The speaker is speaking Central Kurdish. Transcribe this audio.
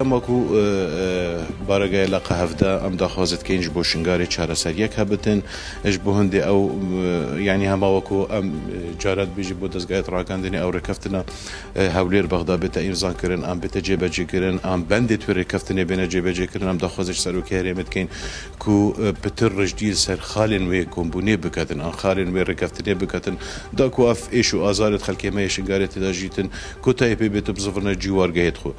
ماکو بارگای لقه هفته ام داخوازت که اینج بوشنگاری چهار سر یک هبتن اج بهندی او يعني هم وكو ام جارات بيجي بودزگایت راکاندنی او رکفتنا هولیر بغداد بتا ایرزان کرن ام بتا جیبه جی کرن ام بندت و رکفتنی بین جیبه جی کرن ام داخوازش سر و کهریمت کین کو بتر رجدیل سر خالن و کمبونی بکاتن ام خالن و رکفتنی بکاتن دا کو اف ایشو آزارت خلکی ما شنگاری تداجیتن کو تایپی بتو بزفرنا جوار گهت خو